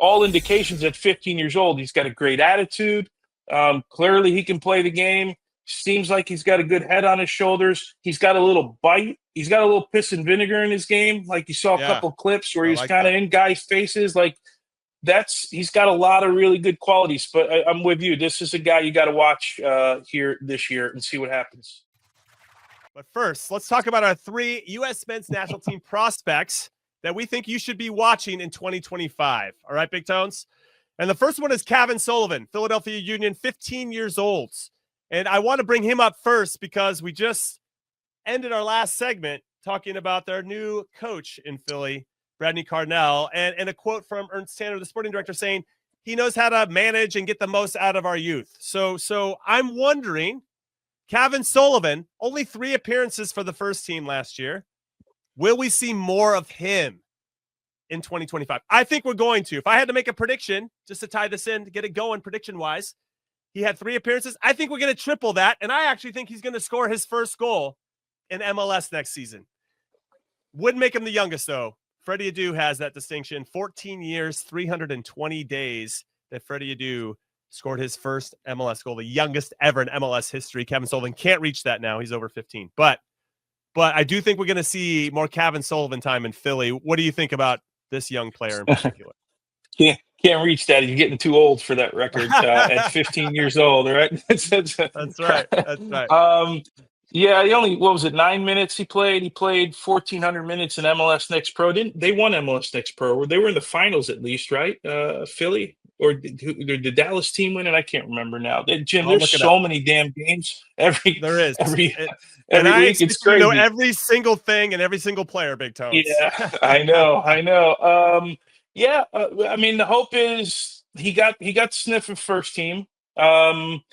all indications at 15 years old, he's got a great attitude. Clearly, he can play the game. Seems like he's got a good head on his shoulders. He's got a little bite. He's got a little piss and vinegar in his game. Like you saw a couple clips where he's like kind of in guys' faces. Like he's got a lot of really good qualities. But I'm with you. This is a guy you got to watch here this year and see what happens. But first, let's talk about our 3 U.S. men's national team prospects that we think you should be watching in 2025. All right, Big Tones? And the first one is Cav Sullivan, Philadelphia Union, 15 years old. And I want to bring him up first because we just ended our last segment talking about their new coach in Philly, Bradley Cardinell, and a quote from Ernst Tanner, the sporting director, saying he knows how to manage and get the most out of our youth. So I'm wondering, Cav Sullivan, only 3 appearances for the first team last year. Will we see more of him in 2025? I think we're going to. If I had to make a prediction, just to tie this in, to get it going prediction-wise, he had 3 appearances. I think we're going to triple that, and I actually think he's going to score his first goal in MLS next season. Wouldn't make him the youngest, though. Freddie Adu has that distinction. 14 years, 320 days that Freddie Adu scored his first MLS goal, the youngest ever in MLS history. Cav Sullivan can't reach that now. He's over 15. But I do think we're going to see more Cav Sullivan time in Philly. What do you think about this young player in particular? Can't reach that. He's getting too old for that record at 15 years old, right? That's right. That's right. Yeah, he only, 9 minutes he played? He played 1,400 minutes in MLS Next Pro. They won MLS Next Pro. They were in the finals at least, right? Philly? Or did the Dallas team win it? I can't remember now. Jim, there's so many damn games. There is. Every week. It's crazy. Know every single thing and every single player, Big Tones. Yeah, I know. Yeah, I mean, the hope is he got sniff of first team. Can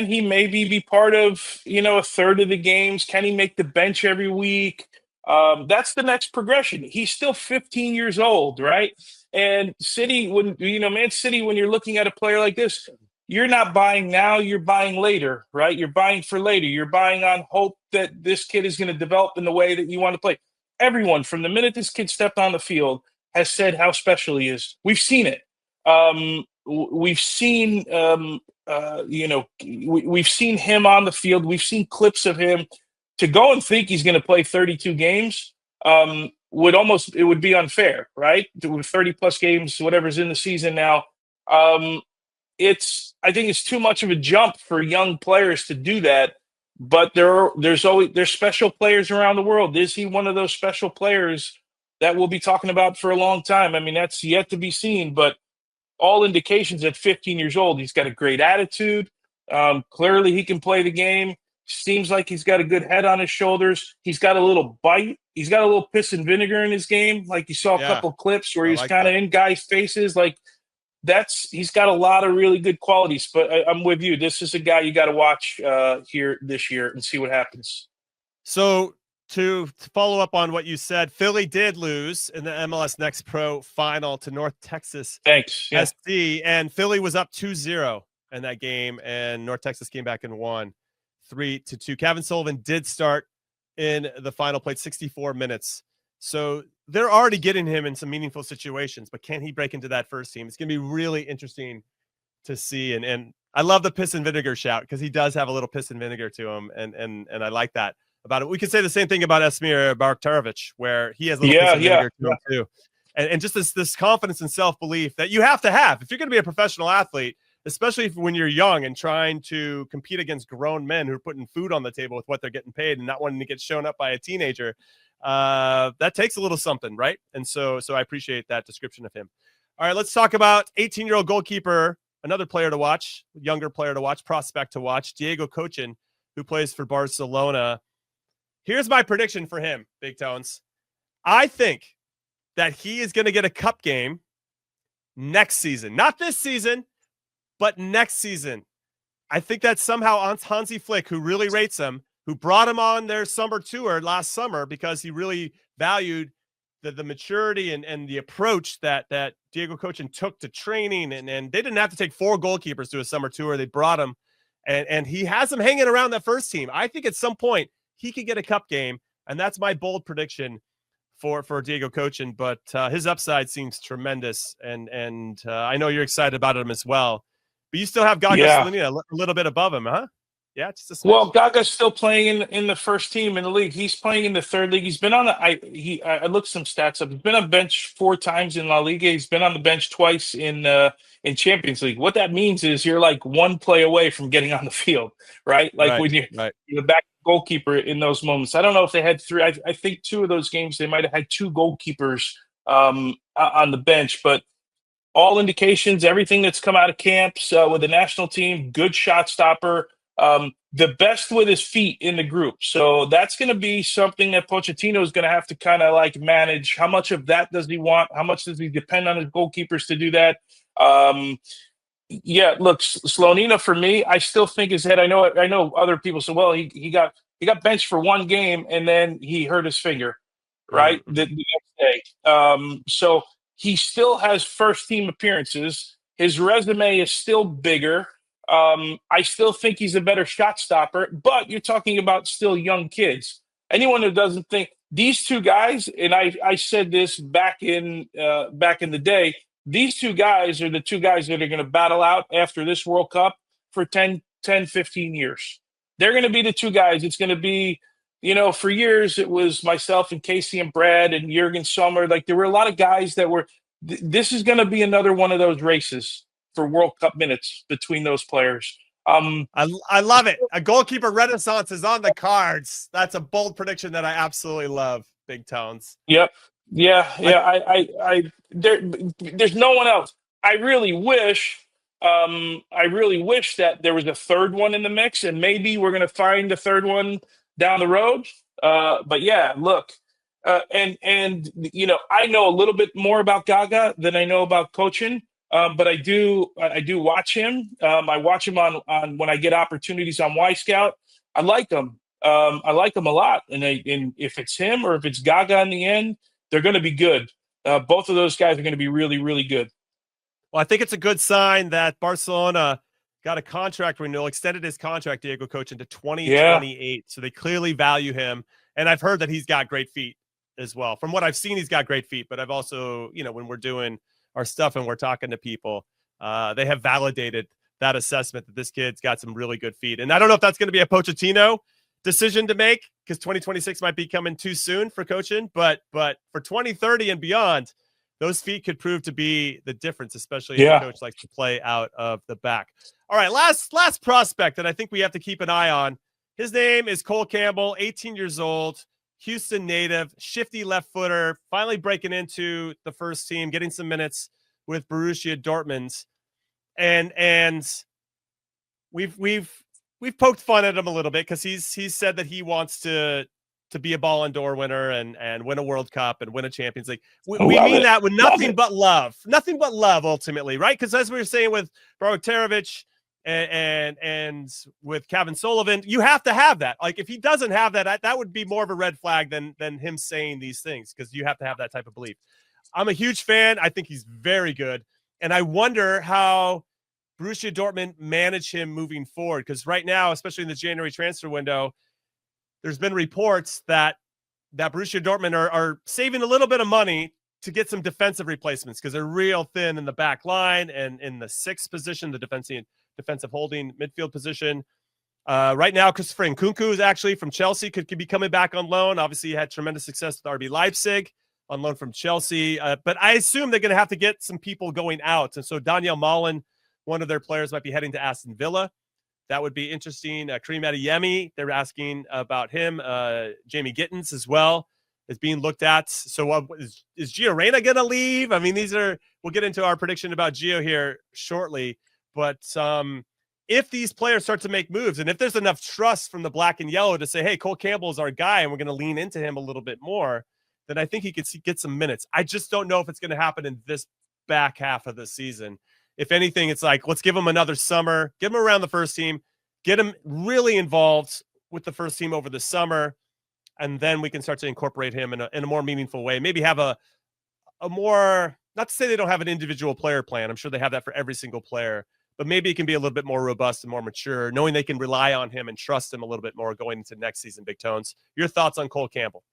he maybe be part of, a third of the games? Can he make the bench every week? That's the next progression. He's still 15 years old, right? And City, Man City, when you're looking at a player like this, you're not buying now, you're buying later, right? You're buying for later. You're buying on hope that this kid is going to develop in the way that you want to play. Everyone, from the minute this kid stepped on the field, has said how special he is. We've seen it. We've seen, we've seen him on the field. We've seen clips of him. To go and think he's going to play 32 games would be unfair, right? With 30 plus games, whatever's in the season now. I think it's too much of a jump for young players to do that. But there's special players around the world. Is he one of those special players that we'll be talking about for a long time? I mean, that's yet to be seen, but all indications at 15 years old, he's got a great attitude. Clearly he can play the game. Seems like he's got a good head on his shoulders. He's got a little bite. He's got a little piss and vinegar in his game. Like you saw a couple clips where he's kind of in guys' faces. Like he's got a lot of really good qualities, but I'm with you. This is a guy you got to watch here this year and see what happens. So to follow up on what you said, Philly did lose in the MLS Next Pro final to North Texas SC, and Philly was up 2-0 in that game, and North Texas came back and won 3-2. Cav Sullivan did start in the final, played 64 minutes. So they're already getting him in some meaningful situations, but can he break into that first team? It's going to be really interesting to see. And I love the piss and vinegar shout because he does have a little piss and vinegar to him. And I like that about it. We could say the same thing about Esmir Barktarovic, where he has a little piss and vinegar to him too. And just this confidence and self-belief that you have to have if you're going to be a professional athlete, especially when you're young and trying to compete against grown men who are putting food on the table with what they're getting paid and not wanting to get shown up by a teenager. That takes a little something, right? And so I appreciate that description of him. All right, let's talk about 18-year-old goalkeeper, another player to watch, younger player to watch, prospect to watch, Diego Cochin, who plays for Barcelona. Here's my prediction for him, Big Tones. I think that he is going to get a cup game next season. Not this season, but next season. I think that somehow Hansi Flick, who really rates him, who brought him on their summer tour last summer because he really valued the maturity and the approach that Diego Cochin took to training. And they didn't have to take 4 goalkeepers to a summer tour. They brought him, and he has him hanging around that first team. I think at some point he could get a cup game, and that's my bold prediction for Diego coaching, but his upside seems tremendous, and I know you're excited about him as well. But you still have Gaga Slonina a little bit above him, huh? Yeah, just a smidge. Well, Gaga's still playing in the first team in the league. He's playing in the third league. He's been on the I looked some stats up. He's been on bench 4 times in La Liga. He's been on the bench twice in Champions League. What that means is you're like one play away from getting on the field, right? Like when you're the back goalkeeper in those moments. I don't know if they had 3. I think 2 of those games they might have had 2 goalkeepers on the bench, but all indications, everything that's come out of camps with the national team, good shot stopper. The best with his feet in the group. So that's going to be something that Pochettino is going to have to kind of like manage. How much of that does he want? How much does he depend on his goalkeepers to do that? Yeah, look, Slonina for me, I still think his head. I know other people say, well, he got benched for 1 game and then he hurt his finger, right? Mm-hmm. The next day. So he still has first team appearances. His resume is still bigger. I still think he's a better shot stopper, but you're talking about still young kids. Anyone who doesn't think these 2 guys, and I said this back in the day, these 2 guys are the 2 guys that are going to battle out after this World Cup for 10, 15 years. They're going to be the 2 guys. It's going to be, for years it was myself and Casey and Brad and Jurgen Sommer. Like there were a lot of guys that were. This is going to be another one of those races for World Cup minutes between those players. I love it. A goalkeeper renaissance is on the cards. That's a bold prediction that I absolutely love. Big Tones. Yep. Yeah. There's no one else. I really wish that there was a third one in the mix, and maybe we're going to find the third one down the road. But yeah, look, and I know a little bit more about Gaga than I know about coaching. But I do watch him. I watch him on when I get opportunities on Y Scout. I like him. I like him a lot. And if it's him or if it's Gaga in the end, they're going to be good. Both of those guys are going to be really, really good. Well, I think it's a good sign that Barcelona got a contract renewal, extended his contract, Diego coach, into 2028. Yeah. So they clearly value him. And I've heard that he's got great feet as well. From what I've seen, he's got great feet. But I've also, when we're doing our stuff and we're talking to people, they have validated that assessment that this kid's got some really good feet. And I don't know if that's going to be a Pochettino decision to make, because 2026 might be coming too soon for coaching, but for 2030 and beyond, those feet could prove to be the difference, especially if the coach likes to play out of the back. All right, last prospect that I think we have to keep an eye on. His name is Cole Campbell, 18 years old, Houston native, shifty left footer, finally breaking into the first team, getting some minutes with Borussia Dortmund. And we've poked fun at him a little bit because he's said that he wants to be a Ballon d'Or winner and win a World Cup and win a Champions League. We mean that with nothing but love ultimately, right? Because as we were saying with Boroterovic and with Cav Sullivan, you have to have that. Like if he doesn't have that, that would be more of a red flag than him saying these things, because you have to have that type of belief. I'm a huge fan. I think he's very good. And I wonder how Borussia Dortmund manage him moving forward, because right now, especially in the January transfer window, there's been reports that Borussia Dortmund are saving a little bit of money to get some defensive replacements, because they're real thin in the back line and in the 6th position, the defensive holding midfield position. Right now, Christopher Nkunku is actually from Chelsea, could be coming back on loan. Obviously, he had tremendous success with RB Leipzig on loan from Chelsea. But I assume they're going to have to get some people going out. And so Daniel Malen, one of their players, might be heading to Aston Villa. That would be interesting. Karim Adeyemi, they're asking about him. Jamie Gittins as well is being looked at. So is Gio Reyna going to leave? I mean, we'll get into our prediction about Gio here shortly. But if these players start to make moves, and if there's enough trust from the black and yellow to say, hey, Cole Campbell is our guy and we're going to lean into him a little bit more, then I think he could get some minutes. I just don't know if it's going to happen in this back half of the season. If anything, it's like, let's give him another summer, get him around the first team, get him really involved with the first team over the summer, and then we can start to incorporate him in a more meaningful way. Maybe have a more, not to say they don't have an individual player plan. I'm sure they have that for every single player, but maybe it can be a little bit more robust and more mature, knowing they can rely on him and trust him a little bit more going into next season. Big Tones, your thoughts on Cole Campbell?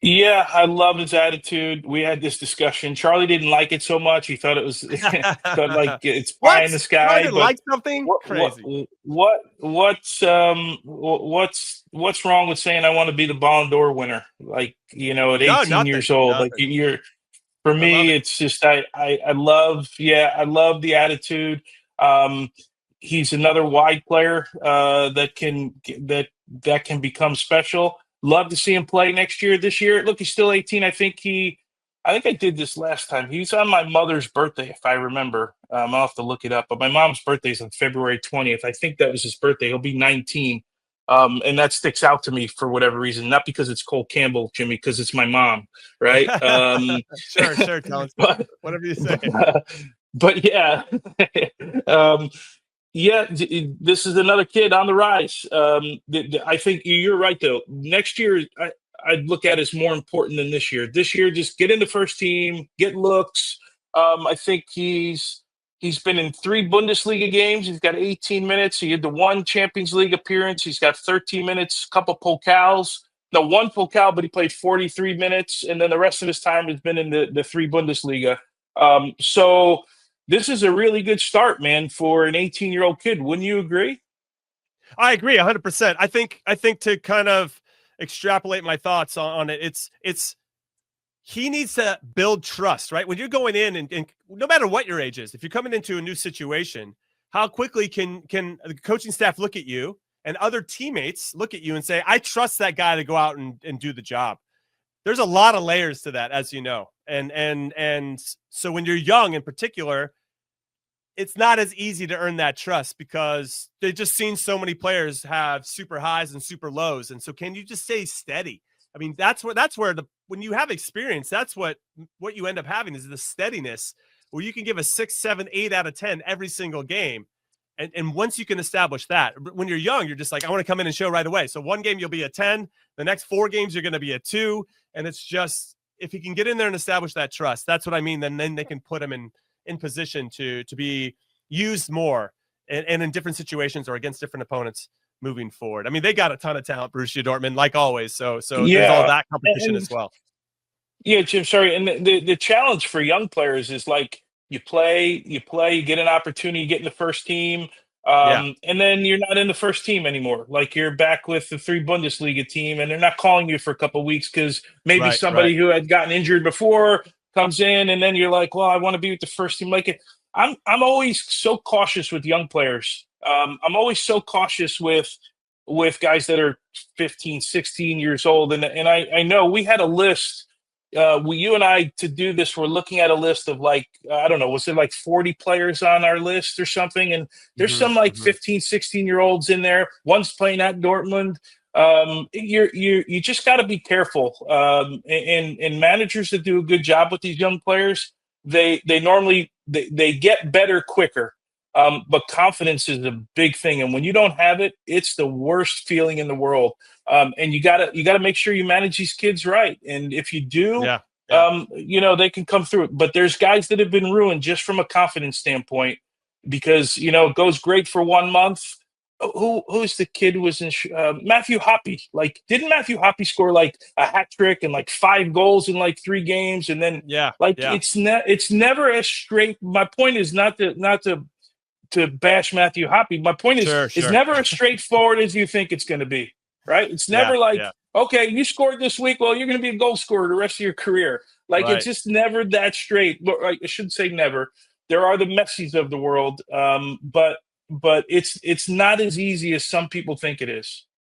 Yeah, I love his attitude. We had this discussion. Charlie didn't like it so much. He thought it was thought like it's pie What? in the Charlie sky. didn't But like something? what what Crazy. what's wrong with saying I want to be the Ballon d'Or winner? Like, at No, 18 nothing. years old. Like Nothing. you're for I love me, it. it's just I love, I love the attitude. Um, he's another wide player that can become special. Love to see him play next year. This year, look, he's still 18. I think I did this last time. He's on my mother's birthday, if I remember. I'll have to look it up. But my mom's birthday is on February 20th. I think that was his birthday. He'll be 19. And that sticks out to me for whatever reason, not because it's Cole Campbell, Jimmy, because it's my mom, right? Sure, Towns. but, Whatever you say. but yeah, um, yeah, this is another kid on the rise. I think you're right, though. Next year, I'd look at as more important than this year. This year, just get in the first team, get looks. I think he's been in 3 Bundesliga games. He's got 18 minutes. He had the 1 Champions League appearance. He's got 13 minutes, couple Pokals. No, 1 Pokal, but he played 43 minutes, and then the rest of his time has been in the 3 Bundesliga. So this is a really good start, man, for an 18-year-old kid. Wouldn't you agree? I agree 100%. I think to kind of extrapolate my thoughts on it, it's he needs to build trust, right? When you're going in and no matter what your age is, if you're coming into a new situation, how quickly can the coaching staff look at you and other teammates look at you and say, I trust that guy to go out and do the job. There's a lot of layers to that, as you know. And so when you're young in particular, it's not as easy to earn that trust because they've just seen so many players have super highs and super lows. And so can you just stay steady? I mean, that's where when you have experience, that's what you end up having is the steadiness where you can give a 6, 7, 8 out of 10 every single game. And once you can establish that, when you're young, you're just like, I want to come in and show right away. So one game you'll be a 10, the next 4 games you're going to be a 2. And it's just, if he can get in there and establish that trust, that's what I mean. Then they can put him in position to be used more and in different situations or against different opponents moving forward. I mean, they got a ton of talent, Borussia Dortmund, like always. So Yeah, there's all that competition as well. Yeah, Jim, sorry. And the challenge for young players is like you play, you get an opportunity, you get in the first team, and then you're not in the first team anymore. Like you're back with the 3 Bundesliga team, and they're not calling you for a couple of weeks because maybe somebody who had gotten injured before comes in, and then you're like, well, I want to be with the first team. Like I'm always so cautious with young players. I'm always so cautious with guys that are 15, 16 years old, and I know we had a list. You and I, to do this, we're looking at a list of like, I don't know, was it like 40 players on our list or something? And there's some like 15, 16-year-olds in there. One's playing at Dortmund. You just got to be careful. And managers that do a good job with these young players, they normally they get better quicker. But confidence is a big thing, and when you don't have it, it's the worst feeling in the world. And you gotta make sure you manage these kids right. And if you do, they can come through it. But there's guys that have been ruined just from a confidence standpoint because it goes great for 1 month. Who's the kid who was in Matthew Hoppe? Like, didn't Matthew Hoppe score like a hat trick and like 5 goals in like 3 games? And then it's never as straight. My point is not to bash Matthew Hoppe. My point is it's never as straightforward as you think it's going to be, right? It's never okay, you scored this week. Well, you're going to be a goal scorer the rest of your career. Like it's just never that straight. I should say never. There are the Messis of the world, but it's not as easy as some people think it is.